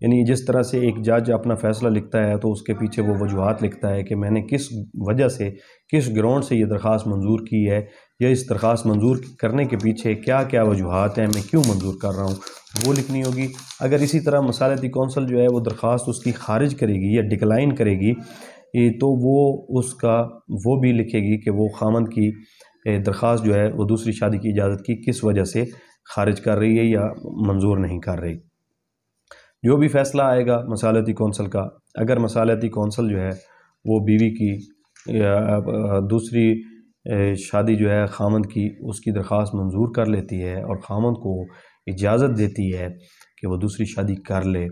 یعنی جس طرح سے ایک جج اپنا فیصلہ لکھتا ہے تو اس کے پیچھے وہ وجوہات لکھتا ہے کہ میں نے کس وجہ سے کس گراؤنڈ سے یہ درخواست منظور کی ہے، یا اس درخواست منظور کرنے کے پیچھے کیا کیا وجوہات ہیں، میں کیوں منظور کر رہا ہوں، وہ لکھنی ہوگی۔ اگر اسی طرح مصالحتی کونسل جو ہے وہ درخواست اس کی خارج کرے گی یا ڈکلائن کرے گی تو وہ بھی لکھے گی کہ وہ خامند کی درخواست جو ہے وہ دوسری شادی کی اجازت کی کس وجہ سے خارج کر رہی ہے یا منظور نہیں کر رہی۔ جو بھی فیصلہ آئے گا مصالحتی کونسل کا، اگر مصالحتی کونسل جو ہے وہ بیوی کی دوسری شادی جو ہے خامند کی اس کی درخواست منظور کر لیتی ہے اور خامند کو اجازت دیتی ہے کہ وہ دوسری شادی کر لے،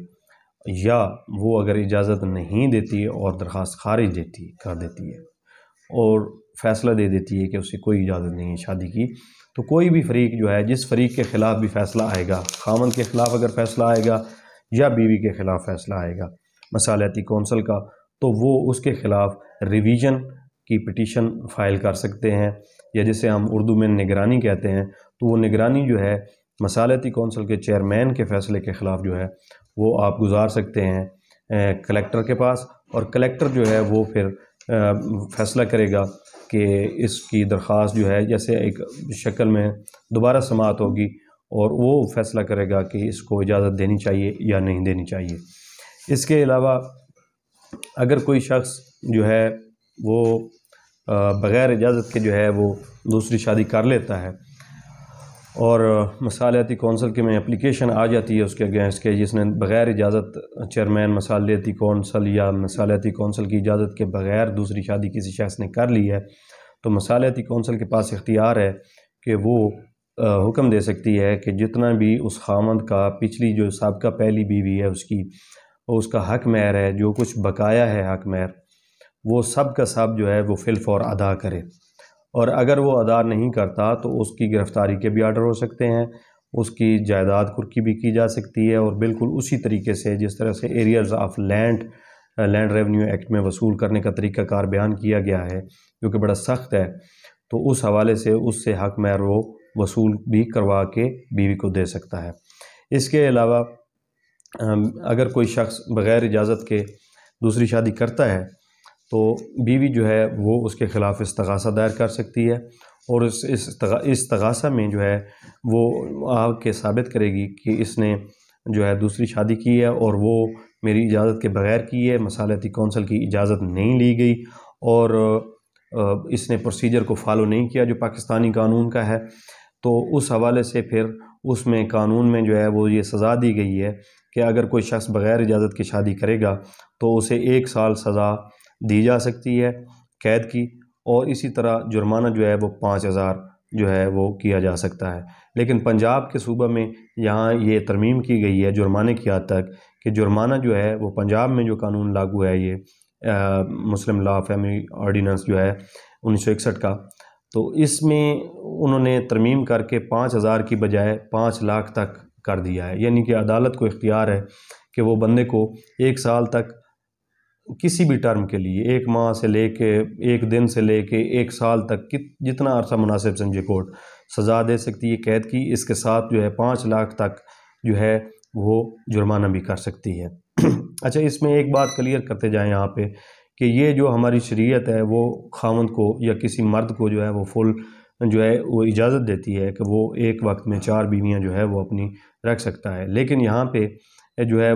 یا وہ اگر اجازت نہیں دیتی اور درخواست خارج کر دیتی ہے اور فیصلہ دے دیتی ہے کہ اسے کوئی اجازت نہیں ہے شادی کی، تو کوئی بھی فریق جو ہے جس فریق کے خلاف بھی فیصلہ آئے گا، خامند کے خلاف اگر فیصلہ آئے گا یا بیوی کے خلاف فیصلہ آئے گا مصالحتی کونسل کا، تو وہ اس کے خلاف ریویژن کی پٹیشن فائل کر سکتے ہیں، یا جسے ہم اردو میں نگرانی کہتے ہیں، تو وہ نگرانی جو ہے مصالحتی کونسل کے چیئرمین کے فیصلے کے خلاف جو ہے وہ آپ گزار سکتے ہیں کلیکٹر کے پاس، اور کلیکٹر جو ہے وہ پھر فیصلہ کرے گا کہ اس کی درخواست جو ہے جیسے ایک شکل میں دوبارہ سماعت ہوگی اور وہ فیصلہ کرے گا کہ اس کو اجازت دینی چاہیے یا نہیں دینی چاہیے۔ اس کے علاوہ اگر کوئی شخص جو ہے وہ بغیر اجازت کے جو ہے وہ دوسری شادی کر لیتا ہے اور مصالحتی کونسل کے میں اپلیکیشن آ جاتی ہے اس کے اگینسٹ کے جس نے بغیر اجازت چیئرمین مصالحتی کونسل یا مصالحتی کونسل کی اجازت کے بغیر دوسری شادی کسی شخص نے کر لی ہے، تو مصالحتی کونسل کے پاس اختیار ہے کہ وہ حکم دے سکتی ہے کہ جتنا بھی اس خامند کا پچھلی جو سابقہ پہلی بیوی ہے اس کا حق مہر ہے، جو کچھ بقایا ہے حق مہر، وہ سب کا سب جو ہے وہ فی الفور ادا کرے، اور اگر وہ ادا نہیں کرتا تو اس کی گرفتاری کے بھی آرڈر ہو سکتے ہیں، اس کی جائیداد قرقی بھی کی جا سکتی ہے، اور بالکل اسی طریقے سے جس طرح سے areas of land revenue act میں وصول کرنے کا طریقہ کار بیان کیا گیا ہے جو کہ بڑا سخت ہے، تو اس حوالے سے اس سے حق مہر وہ وصول بھی کروا کے بیوی کو دے سکتا ہے۔ اس کے علاوہ اگر کوئی شخص بغیر اجازت کے دوسری شادی کرتا ہے تو بیوی جو ہے وہ اس کے خلاف استغاثہ دائر کر سکتی ہے، اور اس استغاثہ میں جو ہے وہ آ کے ثابت کرے گی کہ اس نے جو ہے دوسری شادی کی ہے اور وہ میری اجازت کے بغیر کی ہے، مصالحتی کونسل کی اجازت نہیں لی گئی، اور اس نے پروسیجر کو فالو نہیں کیا جو پاکستانی قانون کا ہے، تو اس حوالے سے پھر اس میں قانون میں جو ہے وہ یہ سزا دی گئی ہے کہ اگر کوئی شخص بغیر اجازت کی شادی کرے گا تو اسے 1 سال سزا دی جا سکتی ہے قید کی، اور اسی طرح جرمانہ جو ہے وہ 5000 جو ہے وہ کیا جا سکتا ہے۔ لیکن پنجاب کے صوبہ میں یہاں یہ ترمیم کی گئی ہے جرمانے کی حد تک کہ جرمانہ جو ہے وہ پنجاب میں جو قانون لاگو ہے یہ مسلم لا فیملی آرڈیننس جو ہے 1961 کا، تو اس میں انہوں نے ترمیم کر کے 5000 کی بجائے 5 لاکھ تک کر دیا ہے، یعنی کہ عدالت کو اختیار ہے کہ وہ بندے کو 1 سال تک کسی بھی ٹرم کے لیے 1 ماہ سے لے کے 1 دن سے لے کے 1 سال تک جتنا عرصہ مناسب سمجھے کورٹ سزا دے سکتی ہے قید کی، اس کے ساتھ جو ہے 5 لاکھ تک جو ہے وہ جرمانہ بھی کر سکتی ہے۔ اچھا، اس میں ایک بات کلیئر کرتے جائیں یہاں پہ کہ یہ جو ہماری شریعت ہے وہ خاوند کو یا کسی مرد کو جو ہے وہ فل جو ہے وہ اجازت دیتی ہے کہ وہ ایک وقت میں 4 بیویاں جو ہے وہ اپنی رکھ سکتا ہے، لیکن یہاں پہ جو ہے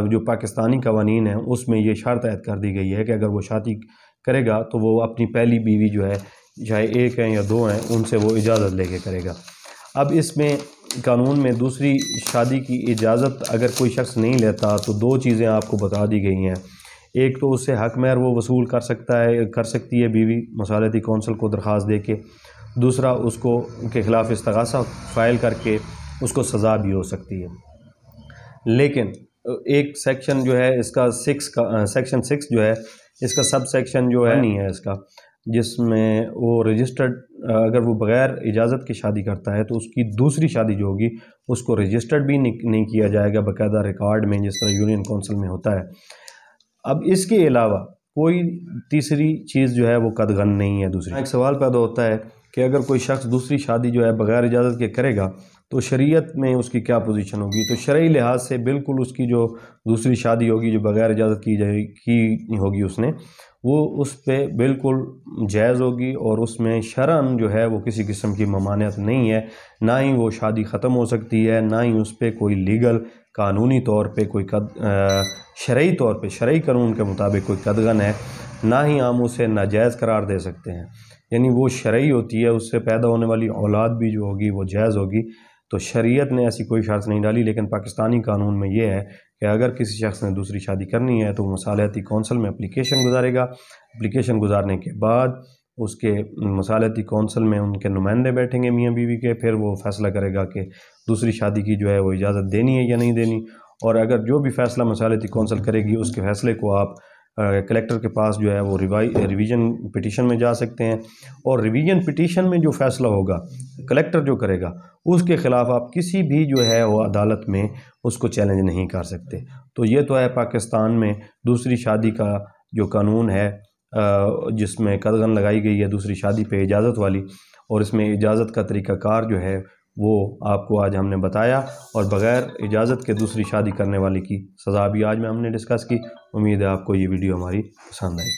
جو پاکستانی قوانین ہیں اس میں یہ شرط عائد کر دی گئی ہے کہ اگر وہ شادی کرے گا تو وہ اپنی پہلی بیوی جو ہے چاہے 1 ہیں یا 2 ہیں ان سے وہ اجازت لے کے کرے گا۔ اب اس میں قانون میں دوسری شادی کی اجازت اگر کوئی شخص نہیں لیتا تو 2 چیزیں آپ کو بتا دی گئی ہیں، ایک تو اس سے حق مہر وہ وصول کر سکتی ہے بیوی مصالحتی کونسل کو درخواست دے کے، دوسرا اس کو کے خلاف استغاثہ فائل کر کے اس کو سزا بھی ہو سکتی ہے۔ لیکن ایک سیکشن جو ہے اس کا سیکشن 6 جو ہے اس کا سب سیکشن جو ہے نہیں ہے اس کا، جس میں وہ رجسٹرڈ اگر وہ بغیر اجازت کی شادی کرتا ہے تو اس کی دوسری شادی جو ہوگی اس کو رجسٹرڈ بھی نہیں کیا جائے گا باقاعدہ ریکارڈ میں جس طرح یونین کونسل میں ہوتا ہے۔ اب اس کے علاوہ کوئی تیسری چیز جو ہے وہ قدغن نہیں ہے۔ دوسری ایک سوال پیدا ہوتا ہے کہ اگر کوئی شخص دوسری شادی جو ہے بغیر اجازت کے کرے گا تو شریعت میں اس کی کیا پوزیشن ہوگی؟ تو شرعی لحاظ سے بالکل اس کی جو دوسری شادی ہوگی جو بغیر اجازت کی ہوگی اس نے، وہ اس پہ بالکل جائز ہوگی، اور اس میں شرعاً جو ہے وہ کسی قسم کی ممانعت نہیں ہے، نہ ہی وہ شادی ختم ہو سکتی ہے، نہ ہی اس پہ کوئی لیگل قانونی طور پہ کوئی شرعی طور پہ شرعی قانون کے مطابق کوئی قدغن ہے، نہ ہی ہم اسے ناجائز قرار دے سکتے ہیں۔ یعنی وہ شرعی ہوتی ہے، اس سے پیدا ہونے والی اولاد بھی جو ہوگی وہ جائز ہوگی۔ تو شریعت نے ایسی کوئی شرط نہیں ڈالی، لیکن پاکستانی قانون میں یہ ہے کہ اگر کسی شخص نے دوسری شادی کرنی ہے تو وہ مصالحتی کونسل میں اپلیکیشن گزارے گا۔ اپلیکیشن گزارنے کے بعد اس کے مصالحتی کونسل میں ان کے نمائندے بیٹھیں گے میاں بیوی کے، پھر وہ فیصلہ کرے گا کہ دوسری شادی کی جو ہے وہ اجازت دینی ہے یا نہیں دینی، اور اگر جو بھی فیصلہ مصالحتی کونسل کرے گی اس کے فیصلے کو آپ کلیکٹر کے پاس جو ہے وہ ریویژن پٹیشن میں جا سکتے ہیں، اور ریویژن پٹیشن میں جو فیصلہ ہوگا کلیکٹر جو کرے گا اس کے خلاف آپ کسی بھی جو ہے وہ عدالت میں اس کو چیلنج نہیں کر سکتے۔ تو یہ تو ہے پاکستان میں دوسری شادی کا جو قانون ہے، جس میں قدغن لگائی گئی ہے دوسری شادی پہ اجازت والی، اور اس میں اجازت کا طریقہ کار جو ہے وہ آپ کو آج ہم نے بتایا، اور بغیر اجازت کے دوسری شادی کرنے والے کی سزا بھی آج میں ہم نے ڈسکس کی۔ امید ہے آپ کو یہ ویڈیو ہماری پسند آئی۔